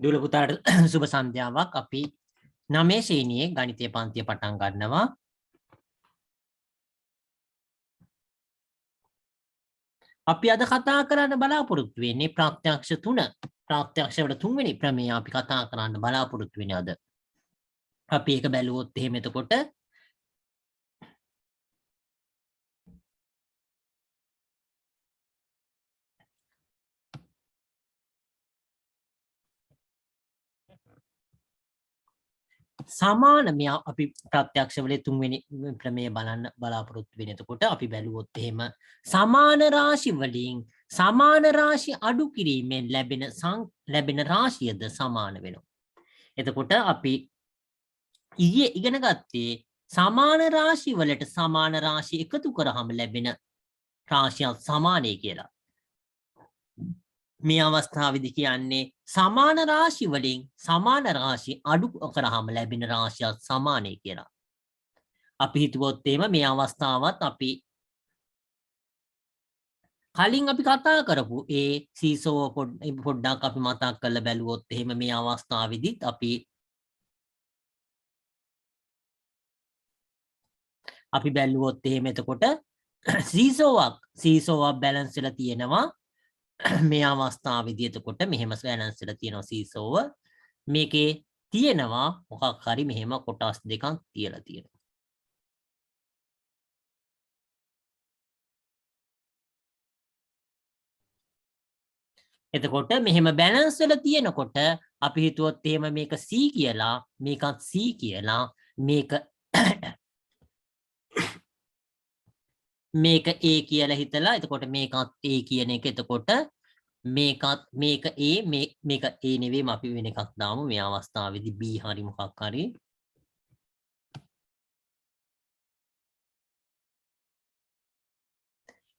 දුවල පුතාට සුබ සන්ධ්‍යාවක්. අපි 9 ශ්‍රේණියේ ගණිතය පන්තිය පටන් ගන්නවා. අපි අද කතා කරන්න බලාපොරොත්තු වෙන්නේ ප්‍රත්‍යක්ෂ 3. ප්‍රත්‍යක්ෂ වල තුන්වෙනි ප්‍රමේය අපි කතා කරන්න බලාපොරොත්තු වෙන්නේ අද. අපි ඒක බැලුවොත් එහෙම එතකොට සමාන මෙයා අපි ප්‍රත්‍යක්ෂ වලේ තුන්වෙනි ප්‍රමේය බලන්න බලාපොරොත්තු වෙන. එතකොට අපි බැලුවොත් එහෙම සමාන රාශි වලින් සමාන රාශි අඩු කිරීමෙන් ලැබෙන රාශියද සමාන වෙනවා. එතකොට අපි ඊයේ ඉගෙන ගත්තේ සමාන රාශි වලට සමාන රාශි එකතු කරාම ලැබෙන රාශියක් සමානයි කියලා. මේ අවස්ථාවේදී කියන්නේ සමාන රාශි වලින් සමාන රාශි අඩු කරාම ලැබෙන රාශියක් සමානයි කියලා. අපි හිතුවොත් එහෙම මේ අවස්ථාවත් අපි කලින් අපි කතා කරපු ඒ සීසෝ පොඩ්ඩක් අපි මතක් කරලා බැලුවොත් එහෙම මේ අවස්ථාවේදීත් අපි බැලුවොත් එහෙම එතකොට සීසෝවක් බැලන්ස් වෙලා තියෙනවා. මේ අවස්ථාවේදී එතකොට මෙහෙම බැලන්ස් වෙලා තියෙනවා සීසෝව. මේකේ තියෙනවා මොකක් හරි මෙහෙම කොටස් දෙකක් තියලා තියෙනවා. එතකොට මෙහෙම බැලන්ස් වෙලා තියෙනකොට අපි හිතුවොත් එහෙම මේක C කියලා, මේකත් C කියලා, මේක A කියලා හිතලා එතකොට මේකත් A කියන එක. එතකොට මේක A මේක A නෙවෙයි, අපි වෙන එකක් දාමු. මේ අවස්ථාවේදී B හරි මොකක් හරි.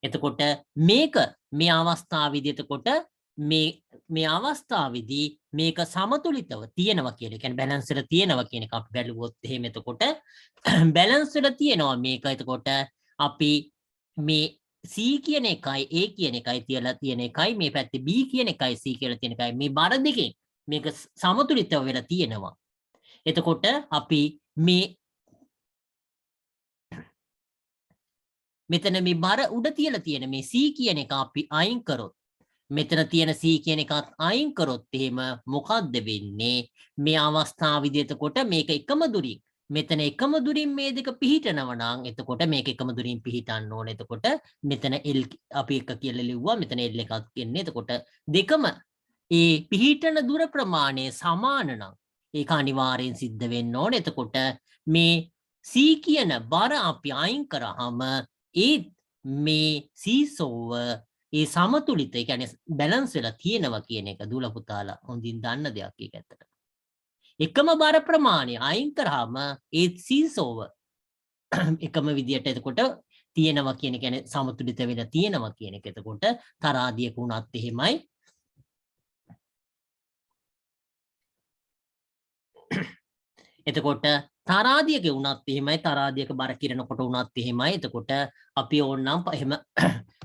එතකොට මේක මේ අවස්ථාවේදී එතකොට මේ අවස්ථාවේදී මේක සමතුලිතව තියෙනවා කියන එක. කියන්නේ බැලන්ස් වෙලා තියෙනවා කියන එක අපි බැලුවොත් එහෙම එතකොට බැලන්ස් වෙලා තියෙනවා මේක. එතකොට අපි මේ C කියන එකයි A කියන එකයි තියලා තියෙන එකයි, මේ පැත්තේ B කියන එකයි C කියලා තියෙන එකයි, මේ බර දෙකෙන් මේක සමතුලිතව වෙලා තියෙනවා. එතකොට අපි මෙතන මේ බර උඩ තියලා තියෙන මේ C කියන එක අපි අයින් කරොත්, මෙතන තියෙන C කියන එකත් අයින් කරොත් එහෙම මොකද්ද වෙන්නේ? මේ අවස්ථාවේදී එතකොට මේක එකම දුරින්, මෙතන එකම දුරින් මේ දෙක පිහිටනවා නම් එතකොට මේක එකම දුරින් පිහිටන්න ඕනේ. එතකොට මෙතන L අපි එක කියලා ලිව්වා, මෙතන L එකක් කියන්නේ. එතකොට දෙකම ඒ පිහිටන දුර ප්‍රමාණය සමාන නම් ඒක අනිවාර්යෙන් සිද්ධ වෙන්න ඕනේ. එතකොට මේ C කියන බර අපි අයින් කරාම මේ සීසෝව ඒ සමතුලිත, ඒ කියන්නේ බැලන්ස් වෙලා තියෙනවා කියන එක දුල පුතාලා හොඳින් දන්න දෙයක්. ඒක ඇත්තට එකම බර ප්‍රමාණය අයින් කරාම ඒ සීසෝව එකම විදියට එතකොට තියෙනවා කියන එක, කියන්නේ සමතුලිත වෙලා තියෙනවා කියන එක. එතකොට තරාදියක උනත් එහෙමයි. එතකොට තරාදියක උනත් එහෙමයි, තරාදියක බර කිරනකොට උනත් එහෙමයි. එතකොට අපි ඕනනම් එහෙම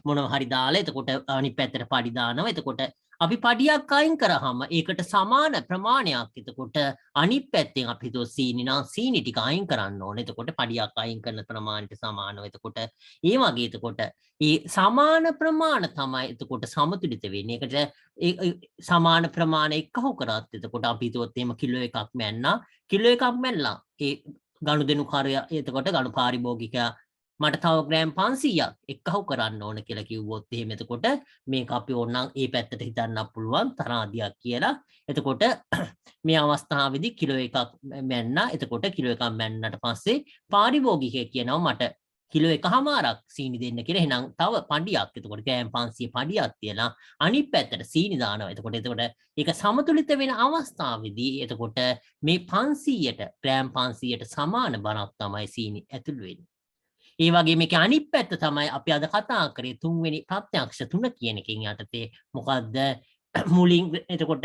මොනවා හරි දාලා එතකොට අනිත් පැත්තට පඩි දානවා. එතකොට අපි පඩියක් අයින් කරාම ඒකට සමාන ප්‍රමාණයක් එතකොට අනිත් පැත්තෙන් අපි හිතුව සීනි නම් සීනි ටික අයින් කරන්න ඕනේ. එතකොට පඩියක් අයින් කරන ප්‍රමාණයට සමානව. එතකොට ඒ වගේ එතකොට ඒ සමාන ප්‍රමාණ තමයි එතකොට සමතුලිත වෙන්නේ. ඒකට සමාන ප්‍රමාණ එකහු කරත් එතකොට අපි හිතුවොත් එහෙම කිලෝ එකක් මැන්නා, කිලෝ එකක් මැනලා ඒ ගනුදෙනු කාර්ය එතකොට ගණු පාරිභෝගිකයා මට තව ග්‍රෑම් 500ක් එක්කහු කරන්න ඕන කියලා කිව්වොත් එහෙම එතකොට මේක අපි ඕනනම් ඒ පැත්තට හිතන්න පුළුවන් තරාදියක් කියලා. එතකොට මේ අවස්ථාවේදී කිලෝ එකක් මැන්නා. එතකොට කිලෝ එකක් මැන්නට පස්සේ පාරිභෝගිකයෙක් කියනවා මට කිලෝ එකමාරක් සීනි දෙන්න කියලා. එහෙනම් තව පඩියක් එතකොට ග්‍රෑම් 500 පඩියක් තියලා අනිත් පැත්තට සීනි දානවා. එතකොට ඒක සමතුලිත වෙන අවස්ථාවේදී එතකොට මේ 500ට ග්‍රෑම් 500ට සමාන බරක් තමයි සීනි ඇතුළු වෙන්නේ. ඒ වගේ මේක අනිත් පැත්ත තමයි අපි අද කතා කරේ තුන්වෙනි ප්‍රත්‍යක්ෂ 3 කියන එකෙන් යටතේ. මොකද්ද මුලින් එතකොට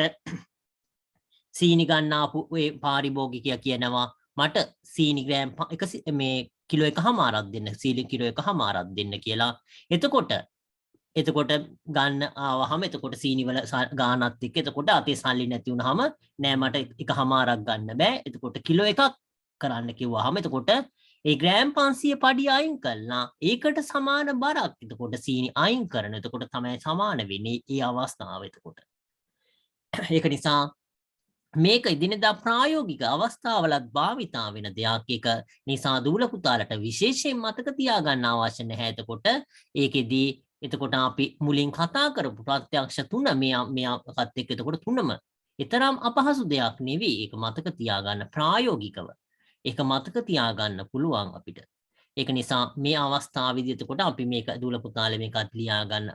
සීනි ගන්න ආපු ඒ පාරිභෝගිකයා කියනවා මට සීනි ග්‍රෑම් මේ කිලෝ එකමාරක් දෙන්න, සීනි කිලෝ එකමාරක් දෙන්න කියලා. එතකොට එතකොට ගන්න ආවහම එතකොට සීනි වල ගානත් එක්ක එතකොට අතේ සල්ලි නැති වුනහම නෑ මට එකමාරක් ගන්න බෑ. එතකොට කිලෝ එකක් කරන්න කිව්වහම එතකොට ඒ ග්‍රෑම් 500 පඩි අයින් කළා. ඒකට සමාන බරක් එතකොට සීනි අයින් කරන. එතකොට තමයි සමාන වෙන්නේ ඒ අවස්ථාව එතකොට. ඒක නිසා මේක ඉදිනදා ප්‍රායෝගික අවස්ථාවලත් භාවිතා වෙන දෙයක්. ඒක නිසා දූල පුතාලට විශේෂයෙන් මතක තියාගන්න අවශ්‍ය නැහැ. එතකොට ඒකෙදී එතකොට අපි මුලින් කතා කරපු ප්‍රත්‍යක්ෂ තුන මේකත් එක්ක එතකොට තුනම ඊතරම් අපහසු දෙයක් නෙවෙයි. ඒක මතක තියාගන්න ප්‍රායෝගිකව. ඒක මතක තියාගන්න පුළුවන් අපිට. ඒක නිසා මේ අවස්ථාවේදී එතකොට අපි මේක දූල පුතාලේ මේකත් ලියා ගන්න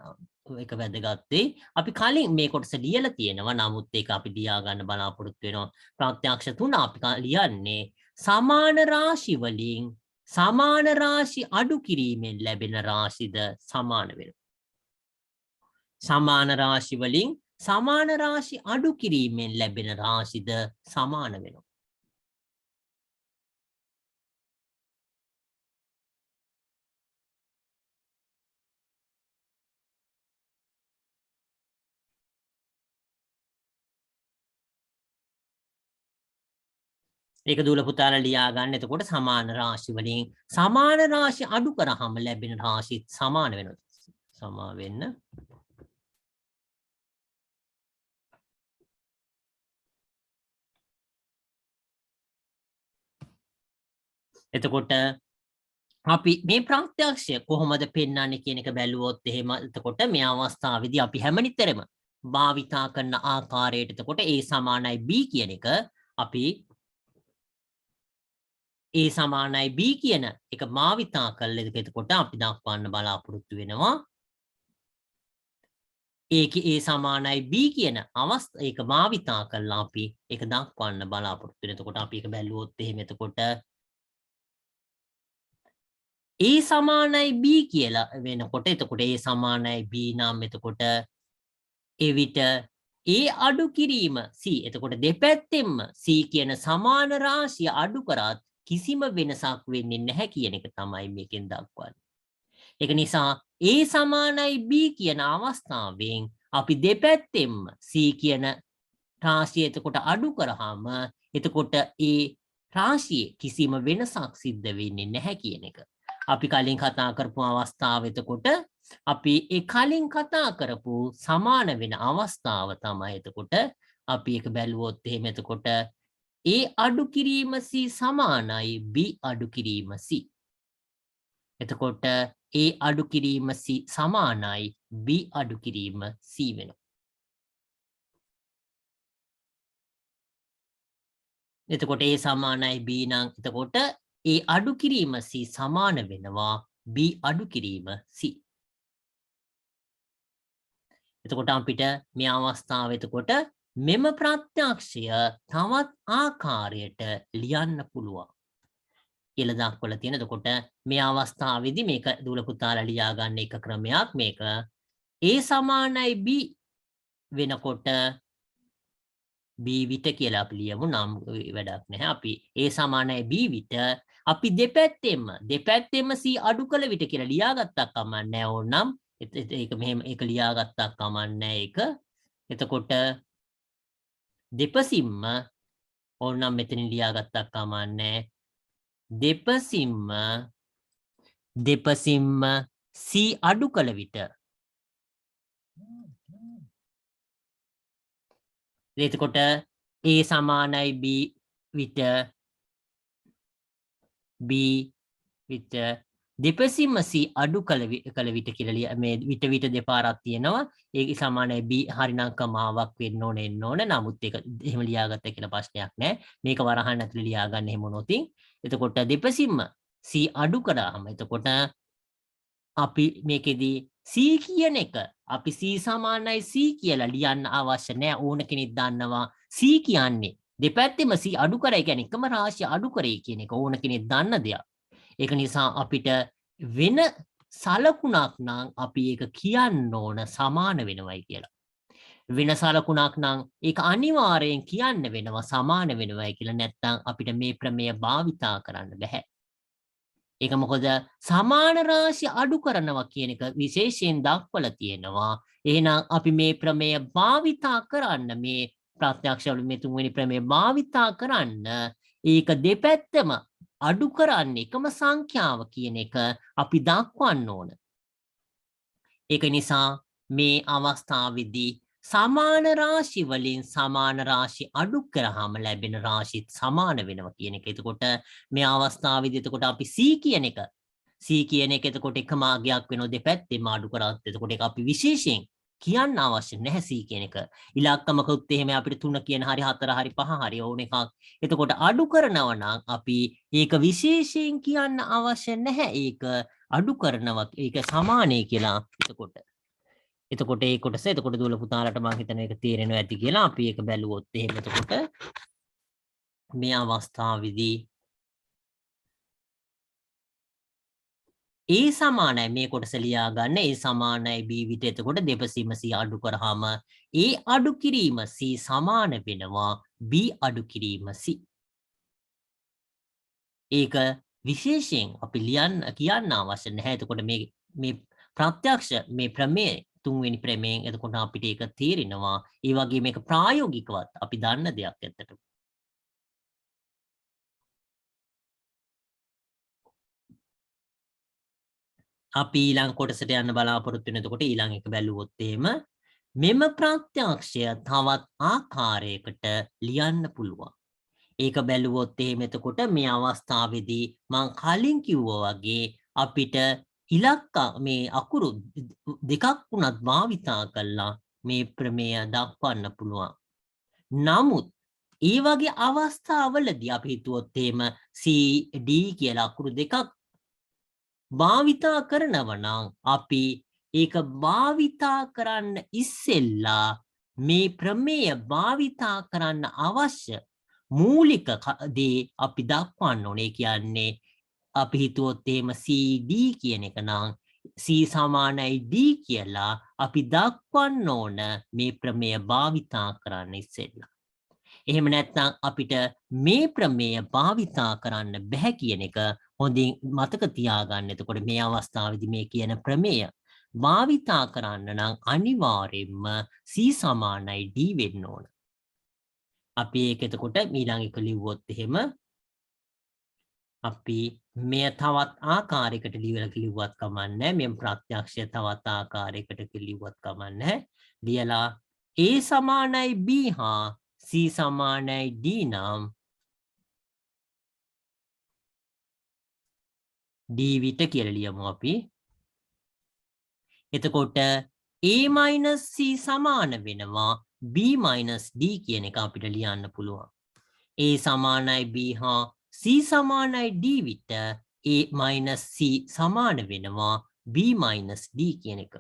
එක වැදගත්ේ. අපි කලින් මේ කොටස ලියලා තියෙනවා. නමුත් ඒක අපි ලියා ගන්න බලාපොරොත්තු වෙනවා. ප්‍රත්‍යක්ෂ තුන අපි ලියන්නේ සමාන රාශි වලින් සමාන රාශි අඩු කිරීමෙන් ලැබෙන රාශිද සමාන වෙනවා. සමාන රාශි වලින් සමාන රාශි අඩු කිරීමෙන් ලැබෙන රාශිද සමාන වෙනවා. ඒක දූල පුතාලා ලියා ගන්න. එතකොට සමාන රාශි වලින් සමාන රාශි අඩු කරාම ලැබෙන රාශිත් සමාන වෙනවා. සමා වෙන්න. එතකොට අපි මේ ප්‍රත්‍යක්ෂය කොහොමද පෙන්වන්නේ කියන එක බැලුවොත් එහෙම එතකොට මේ අවස්ථාවේදී අපි හැමනිතරම භාවිතා කරන ආකාරයට එතකොට A සමානයි B කියන එක අපි A සමානයි B කියන එක භාවිතා කළා. එතකොට අපි දක්වන්න බලාපොරොත්තු වෙනවා ඒකේ A සමානයි B කියන අවස්ථාව ඒක භාවිතා කළා අපි ඒක දක්වන්න බලාපොරොත්තු වෙන. එතකොට අපි ඒක බැලුවොත් එහෙම එතකොට A සමානයි B කියලා වෙනකොට එතකොට A සමානයි B නම් එතකොට එවිට A අඩු කිරීම C. එතකොට දෙපැත්තෙන්ම C කියන සමාන රාශිය අඩු කරත් කිසිම වෙනසක් වෙන්නේ නැහැ කියන එක තමයි මේකෙන් දක්වන්නේ. ඒක නිසා A සමානයි B කියන අවස්ථාවෙන් අපි දෙපැත්තෙන්ම C කියන රාශිය එතකොට අඩු කරාම එතකොට A රාශියේ කිසිම වෙනසක් සිද්ධ වෙන්නේ නැහැ කියන එක. අපි කලින් කතා කරපු අවස්ථාව එතකොට අපි ඒ කලින් කතා කරපු සමාන වෙන අවස්ථාව තමයි එතකොට අපි ඒක බැලුවොත් එහෙම එතකොට A අඩු කිරීම C සමානයි B අඩු කිරීම C. එතකොට A අඩු කිරීම C සමානයි B අඩු කිරීම C වෙනවා. එතකොට A සමානයි B නම් එතකොට A අඩු කිරීම C සමාන වෙනවා B අඩු කිරීම C. එතකොට අපිට මේ අවස්ථාව එතකොට මෙම ප්‍රත්‍යක්ෂය තවත් ආකාරයට ලියන්න පුළුවන් කියලා දක්වලා තියෙන. එතකොට මේ අවස්ථාවේදී මේක දූල පුතාලා ලියා ගන්න එක ක්‍රමයක්. මේක A සමානයි B වෙනකොට B විට කියලා අපි ලියමු. නම් වැඩක් නැහැ. අපි A සමානයි B විට අපි දෙපැත්තෙම C අඩු කළ විට කියලා ලියාගත්තා කමන්නේ ඕනම්. ඒක මෙහෙම ඒක ලියාගත්තා කමන්නේ ඒක. එතකොට දෙපසින්ම ඕනම් මෙතනින් ලියාගත්තා කමන්නේ. දෙපසින්ම C අඩු කළ විට එතකොට A සමානයි B විට B විට දෙපසින්ම C අඩු කළ විට කියලා මේ විට දෙපාරක් තියෙනවා. ඒක සමානයි B හරිනම් කමාවක් වෙන්න ඕනේ නමුත් ඒක එහෙම ලියාගත්තා කියලා ප්‍රශ්නයක් නැහැ. මේක වරහන් ඇතුලේ ලියා ගන්න එහෙම නොතින්. එතකොට දෙපසින්ම C අඩු කරාම එතකොට අපි මේකෙදී C කියන එක අපි C සමානයි C කියලා ලියන්න අවශ්‍ය නැහැ. ඕන කෙනෙක් දන්නවා C කියන්නේ දෙපැත්තෙම C අඩු කරයි කියන්නේ එකම රාශිය අඩු කරේ කියන එක ඕන කෙනෙක් දන්න දෙයක්. ඒක නිසා අපිට වෙන සලකුණක් නම් අපි ඒක කියන්න ඕන සමාන වෙනවයි කියලා. වෙන සලකුණක් නම් ඒක අනිවාර්යෙන් කියන්න වෙනවා සමාන වෙනවයි කියලා. නැත්නම් අපිට මේ ප්‍රමේය භාවිතා කරන්න බෑ. ඒක මොකද සමාන රාශි අඩු කරනවා කියන එක විශේෂයෙන් දක්වලා තියෙනවා. එහෙනම් අපි මේ ප්‍රමේය භාවිතා කරන්න මේ ප්‍රත්‍යක්ෂවල මේ තුන්වෙනි ප්‍රමේය භාවිතා කරන්න ඒක දෙපැත්තම අඩු කරන්න එකම සංඛ්‍යාව කියන එක අපි දක්වන්න ඕන. ඒක නිසා මේ අවස්ථාවේදී සමාන රාශි වලින් සමාන රාශි අඩු කරාම ලැබෙන රාශිත් සමාන වෙනවා කියන එක. එතකොට මේ අවස්ථාවේදී එතකොට අපි C කියන එක එතකොට එකම අගයක් වෙනවා දෙපැත්තෙම අඩු කරාත් එතකොට ඒක අපි විශේෂයෙන් කියන්න අවශ්‍ය නැහැ C කියන එක. ඉලක්කමකුත් එහෙම අපිට 3 කියන හරි 4 හරි 5 හරි ඕන එකක්. එතකොට අඩු කරනවා නම් අපි ඒක විශේෂයෙන් කියන්න අවශ්‍ය නැහැ. ඒක අඩු කරනවා ඒක සමානයි කියලා. එතකොට ඒ කොටස එතකොට දුවල පුතාලට මම හිතන එක තේරෙනවා ඇති කියලා අපි ඒක බැලුවොත් එහෙම එතකොට මේ අවස්ථාවේදී A සමානයි මේ කොටස ලියා ගන්න A සමානයි B විට එතකොට දෙපසීම C අඩු කරාම A අඩු කිරීම C සමාන වෙනවා B අඩු කිරීම C. ඒක විශේෂයෙන් අපි කියන්න අවශ්‍ය නැහැ. එතකොට මේ ප්‍රත්‍යක්ෂ මේ ප්‍රමේය තුන්වෙනි ප්‍රමේයෙන් එතකොට අපිට ඒක තේරෙනවා. ඒ වගේ මේක ප්‍රායෝගිකවත් අපි දන්න දෙයක් ඇත්තටම. අපි ඊළඟ කොටසට යන්න බලාපොරොත්තු වෙන. එතකොට ඊළඟ එක බැලුවොත් එහෙම මෙම ප්‍රත්‍යක්ෂය තවත් ආකාරයකට ලියන්න පුළුවන්. ඒක බැලුවොත් එහෙම එතකොට මේ අවස්ථාවේදී මම කලින් කිව්වා වගේ අපිට ඉලක්ක මේ අකුරු දෙකක් වුණත් භාවිතා කළා මේ ප්‍රමේය දක්වන්න පුළුවන්. නමුත් ඒ වගේ අවස්ථාවලදී අපි හිතුවොත් එහෙම C D කියලා අකුරු දෙකක් භාවිතා කරනවා නම් අපි ඒක භාවිතා කරන්න ඉස්සෙල්ලා මේ ප්‍රමේය භාවිතා කරන්න අවශ්‍ය මූලික දේ අපි දක්වන්න ඕනේ. කියන්නේ අපි හිතුවොත් එහෙම CD කියන එක නම් C සමානයි D කියලා අපි දක්වන්න ඕන මේ ප්‍රමේය භාවිතා කරන්න ඉස්සෙල්ලා. එහෙම නැත්නම් අපිට මේ ප්‍රමේය භාවිතා කරන්න බැහැ කියන එක හොඳින් මතක තියාගන්න. එතකොට මේ අවස්ථාවේදී මේ කියන ප්‍රමේය භාවිතා කරන්න නම් අනිවාර්යයෙන්ම C සමානයි D වෙන්න ඕන. අපි ඒක එතකොට ඊළඟ එක ලිව්වොත් එහෙම අපි මෙය තවත් ආකාරයකට ලිව්වත් කමන්නේ. මේ ප්‍රත්‍යක්ෂය තවත් ආකාරයකට ලිව්වත් කමන්නේ. ලියලා A සමානයි B හා C සමානයි D නම් D විට කියලා ලියමු අපි. එතකොට A - C සමාන වෙනවා B - D කියන එක අපිට ලියන්න පුළුවන්. A සමානයි B හා C සමානයි D විට A - C සමාන වෙනවා B - D කියන එක.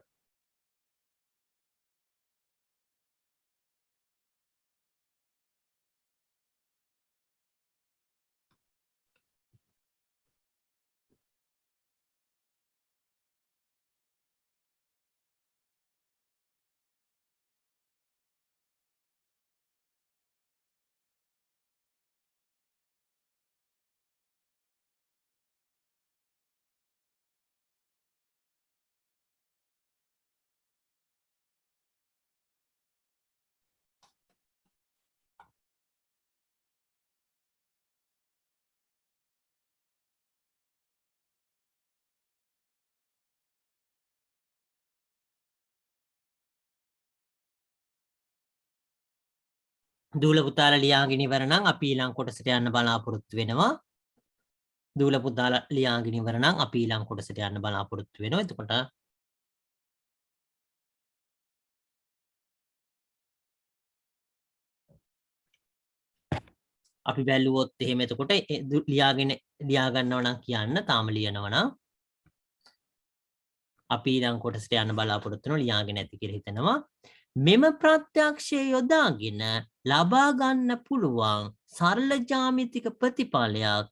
දූල පුතාලා ලියාගෙන ඉවර නම් අපි ඊළඟ කොටසට යන්න බලාපොරොත්තු වෙනවා. දූල පුතාලා ලියාගෙන ඉවර නම් අපි ඊළඟ කොටසට යන්න බලාපොරොත්තු වෙනවා. එතකොට අපි බැලුවොත් එහෙම එතකොට ලියා ගන්නව නම් කියන්න තාම ලියනවා නම් අපි ඊළඟ කොටසට යන්න බලාපොරොත්තු වෙනවා. ලියාගෙන ඇති කියලා හිතනවා. මෙම ප්‍රත්‍යක්ෂය යොදාගෙන ලබා ගන්න පුළුවන් සරල ජ්‍යාමිතික ප්‍රතිඵලයක්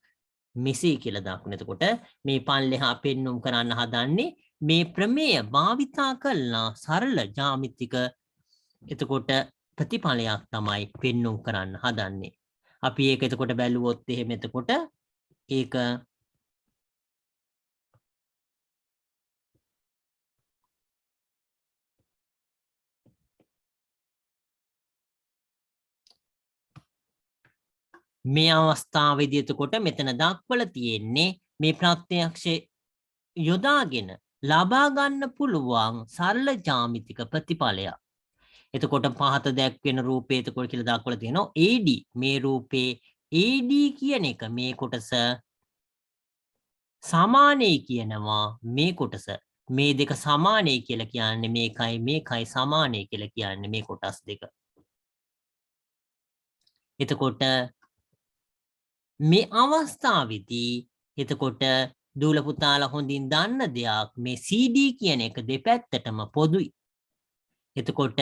මෙසේ කියලා දක්වන. එතකොට මේ පල්ලෙහා පෙන්눔 කරන්න හදන්නේ මේ ප්‍රමේය භාවිතා කළා සරල ජ්‍යාමිතික එතකොට ප්‍රතිඵලයක් තමයි පෙන්눔 කරන්න හදන්නේ. අපි ඒක එතකොට බැලුවොත් එහෙම එතකොට ඒක මේ අවස්ථාවේදී එතකොට මෙතන දක්වලා තියෙන්නේ මේ ප්‍රත්‍යක්ෂ යොදාගෙන ලබා ගන්න පුළුවන් සරල ජ්‍යාමිතික ප්‍රතිඵලයක්. එතකොට පහත දැක්වෙන රූපේ එතකොට කියලා දක්වලා තියෙනවා AD මේ රූපේ AD කියන එක මේ කොටස සමානයි කියනවා මේ කොටස මේ දෙක සමානයි කියලා කියන්නේ මේකයි සමානයි කියලා කියන්නේ මේ කොටස් දෙක. එතකොට මේ අවස්ථාවේදී එතකොට දූල පුතාලා හොඳින් දන්න දෙයක් මේ CD කියන එක දෙපැත්තටම පොදුයි. එතකොට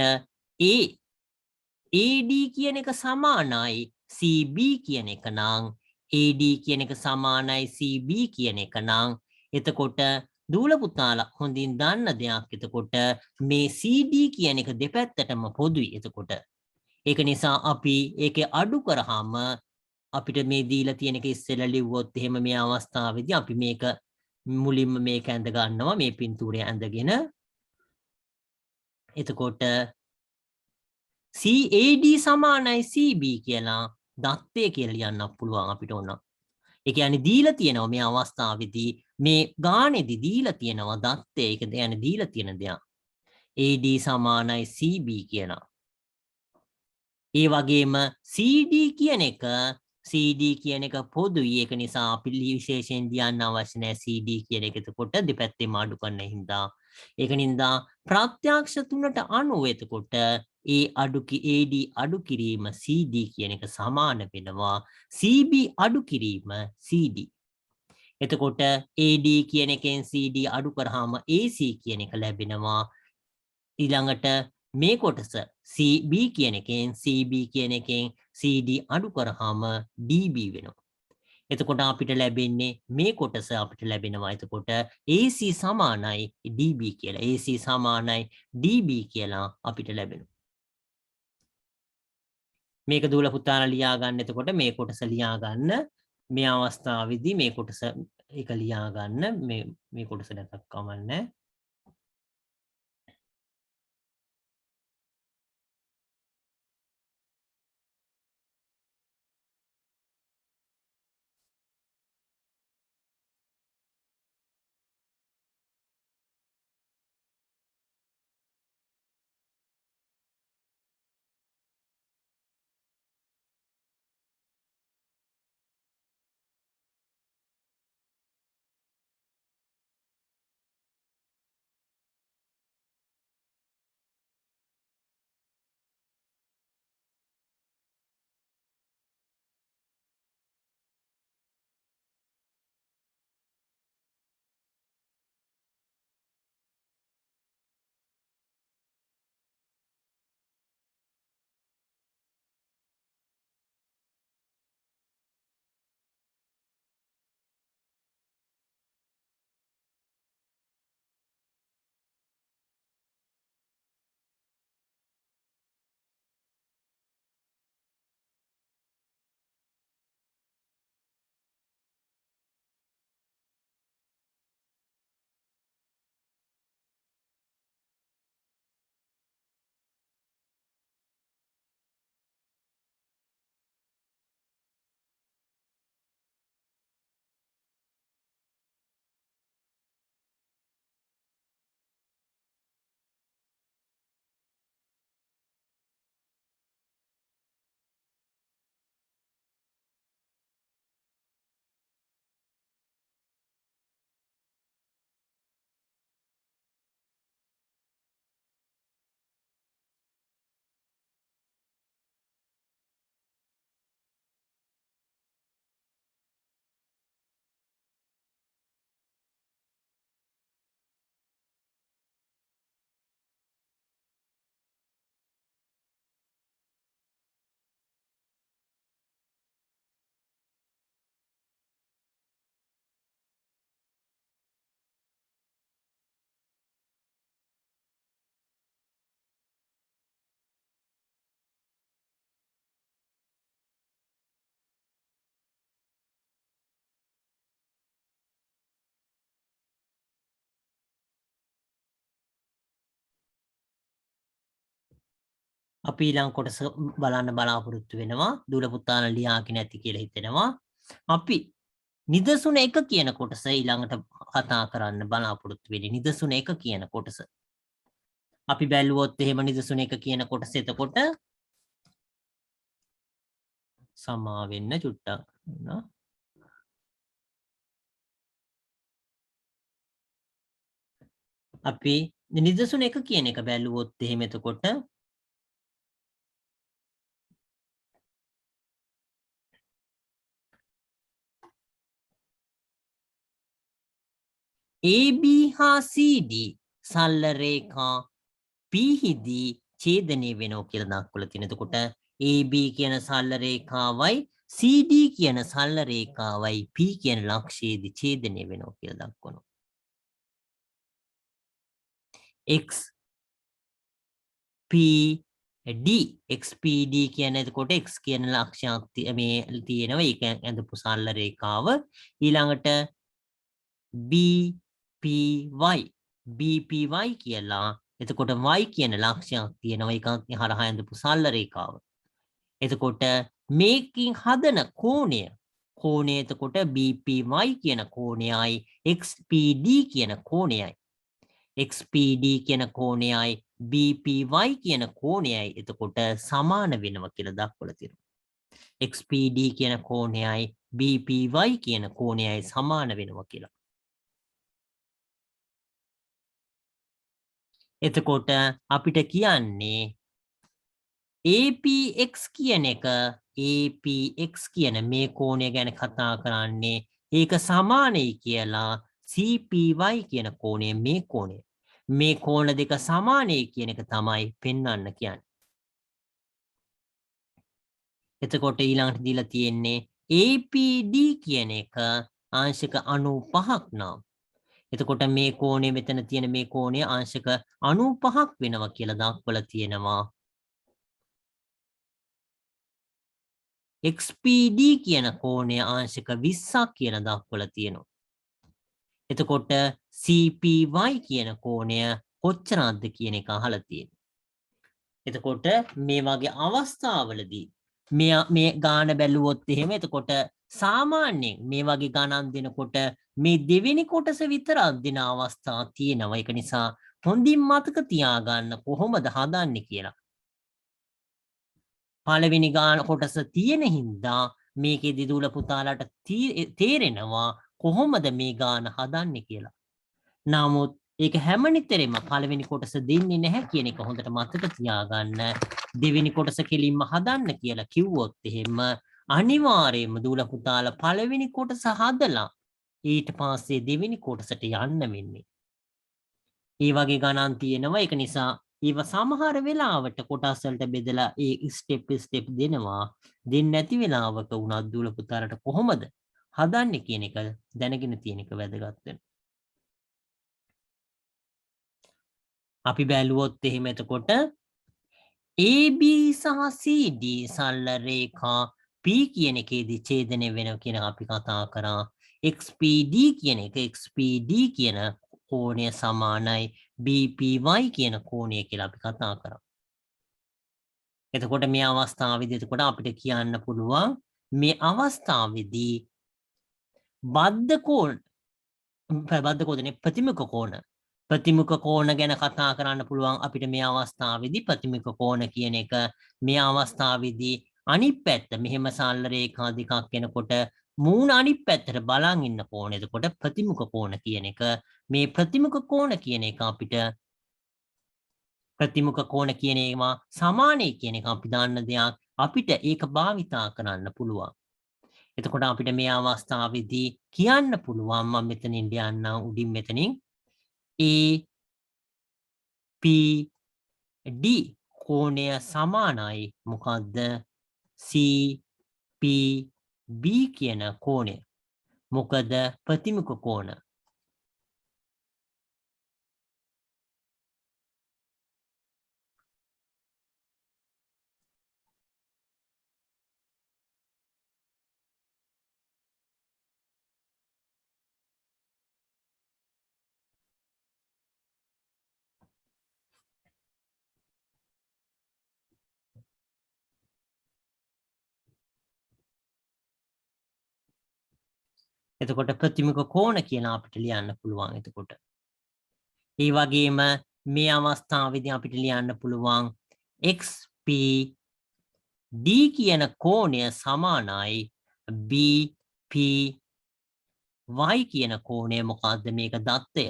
AD කියන එක සමානයි CB කියන එක නම් AD කියන එක සමානයි CB කියන එක නම් එතකොට දූල පුතාලා හොඳින් දන්න දෙයක් එතකොට මේ CD කියන එක දෙපැත්තටම පොදුයි. එතකොට ඒක නිසා අපි ඒකේ අඩු කරාම අපිට මේ දීලා තියෙන එක ඉස්සෙල්ලා ලිව්වොත් එහෙම මේ අවස්ථාවේදී අපි මේක මුලින්ම මේක ඇඳ ගන්නවා මේ පින්තූරය ඇඳගෙන එතකොට CAD සමානයි CB කියලා දත්තය කියලා ලියන්නත් පුළුවන් අපිට ඕන. ඒ කියන්නේ දීලා තියෙනවා මේ අවස්ථාවේදී මේ ගානේදී දීලා තියෙනවා දත්තය ඒක කියන්නේ දීලා තියෙන දෙයක්. AD සමානයි CB කියලා. ඒ වගේම CD කියන එක පොදුයි ඒක නිසා අපි විශේෂයෙන් ලියන්න අවශ්‍ය නැහැ CD කියන එක එතකොට දෙපැත්තේම අඩු කරන හින්දා ඒක නින්දා ප්‍රත්‍යක්ෂ තුනට අනුව එතකොට AD අඩු කිරීම CD කියන එක සමාන වෙනවා CB අඩු කිරීම CD. එතකොට AD කියන එකෙන් CD අඩු කරාම AC කියන එක ලැබෙනවා. ඊළඟට මේ කොටස CB කියන එකෙන් CB කියන එකෙන් CD අඩු කරාම DB වෙනවා. එතකොට අපිට ලැබෙන්නේ මේ කොටස අපිට ලැබෙනවා. එතකොට AC සමානයි DB කියලා. AC සමානයි DB කියලා අපිට ලැබෙනවා. මේක දූල පුතාලා ලියා ගන්න. එතකොට මේ කොටස ලියා ගන්න. මේ අවස්ථාවේදී මේ කොටස එක ලියා ගන්න. මේ කොටස නැතක් කමන්නේ. අපි ඊළඟ කොටස බලන්න බලාපොරොත්තු වෙනවා. දූල පුතාලා ලියාගෙන ඇති කියලා හිතෙනවා. අපි නිදසුන එක කියන කොටස ඊළඟට කතා කරන්න බලාපොරොත්තු වෙන්නේ. නිදසුන එක කියන කොටස. අපි බැලුවොත් එහෙම නිදසුන එක කියන කොටස එතකොට සමා වෙන්න චුට්ටක් නා. අපි නිදසුන එක කියන එක බැලුවොත් එහෙම එතකොට AB හා CD සල්ල රේඛා P හිදී ඡේදනය වෙනවා කියලා දක්වලා තියෙනවා. එතකොට AB කියන සල්ල රේඛාවයි CD කියන සල්ල රේඛාවයි P කියන ලක්ෂයේදී ඡේදනය වෙනවා කියලා දක්වනවා. XPD XPD කියන එතකොට X කියන ලක්ෂයක් මේ තියෙනවා. ඒක ඇඳපු සල්ල රේඛාව. ඊළඟට BPY කියලා එතකොට y කියන ලක්ෂයක් තියෙනවා. ඒක හරහා ඇඳපු සල්ල රේඛාව. එතකොට මේකින් හදන කෝණය එතකොට BPY කියන කෝණයයි XPD කියන කෝණයයි. XPD කියන කෝණයයි BPY කියන කෝණයයි එතකොට සමාන වෙනවා කියලා දක්වලා තියෙනවා. XPD කියන කෝණයයි BPY කියන කෝණයයි සමාන වෙනවා කියලා. එතකොට අපිට කියන්නේ APX කියන එක APX කියන මේ කෝණය ගැන කතා කරන්නේ ඒක සමානයි කියලා CPY කියන කෝණය මේ කෝණය. මේ කෝණ දෙක සමානයි කියන එක තමයි පෙන්වන්න කියන්නේ. එතකොට ඊළඟට දීලා තියෙන්නේ APD කියන එක අංශක 95ක් නම්. එතකොට මේ කෝණය මෙතන තියෙන මේ කෝණය අංශක 95ක් වෙනවා කියලා දක්වලා තියෙනවා. XPD කියන කෝණය අංශක 20ක් කියලා දක්වලා තියෙනවා. එතකොට CPY කියන කෝණය කොච්චරක්ද කියන එක අහලා තියෙනවා. එතකොට මේ වගේ අවස්ථාවලදී මේ ගාන බැලුවොත් එහෙම එතකොට සාමාන්‍යයෙන් මේ වගේ ගණන් දෙනකොට මේ දෙවෙනි කොටස විතරක් දෙන අවස්ථා තියෙනවා. ඒක නිසා හොඳින් මතක තියාගන්න කොහොමද හදන්නේ කියලා. පළවෙනි ගාන කොටස තියෙන හින්දා මේකෙදි දූල පුතාලාට තේරෙනවා කොහොමද මේ ගාන හදන්නේ කියලා. නමුත් ඒක හැමනිතරෙම පළවෙනි කොටස දෙන්නේ නැහැ කියන එක හොඳට මතක තියාගන්න. දෙවෙනි කොටස කෙලින්ම හදන්න කියලා කිව්වොත් එහෙම අනිවාර්යයෙන්ම දූල පුතාලා පළවෙනි කොටස හදලා ඊට පස්සේ දෙවෙනි කොටසට යන්න වෙන්නේ. ඒ වගේ ගණන් තියෙනවා. ඒක නිසා ඒව සමහර වෙලාවට කොටස් වලට බෙදලා ඒ ස්ටෙප් දෙනවා. දෙන්නේ නැති වෙලාවක උනත් දූල පුතාලට කොහොමද හදන්නේ කියන එක දැනගෙන තියෙන එක වැදගත් වෙනවා. අපි බැලුවොත් එහෙම එතකොට AB සහ CD සල්ල රේඛා P කියන එකේදී ඡේදනය වෙනවා කියන අපි කතා කරා. XPD කියන එක XPD කියන කෝණය සමානයි BPY කියන කෝණය කියලා අපි කතා කරා. එතකොට මේ අවස්ථාවේදී එතකොට අපිට කියන්න පුළුවන් මේ අවස්ථාවේදී බද්ධ කෝණ ප්‍රතිමුඛ කෝණ ගැන කතා කරන්න පුළුවන් අපිට මේ අවස්ථාවේදී ප්‍රතිමුඛ කෝණ කියන එක මේ අවස්ථාවේදී අනිත් පැත්ත මෙහෙම සරල රේඛා දෙකක් එනකොට මූණ අනිත් පැත්තට බලන් ඉන්න කෝණ. එතකොට ප්‍රතිමුඛ කෝණ කියන එක මේ ප්‍රතිමුඛ කෝණ කියන එක අපිට ප්‍රතිමුඛ කෝණ කියන ඒවා සමානයි කියන එක අපි දන්න දෙයක්. අපිට ඒක භාවිතා කරන්න පුළුවන්. එතකොට අපිට මේ අවස්ථාවේදී කියන්න පුළුවන් මම මෙතනින් යන්න උඩින් මෙතනින් APD කෝණය සමානයි මොකද්ද CPB කියන කෝණය. මොකද ප්‍රතිමුඛ කෝණ. එතකොට ප්‍රතිමුඛ කෝණ කියලා අපිට ලියන්න පුළුවන් එතකොට. ඒ වගේම මේ අවස්ථාවේදී අපිට ලියන්න පුළුවන් XP D කියන කෝණය සමානයි BP Y කියන කෝණය මොකද්ද මේක දත්තය.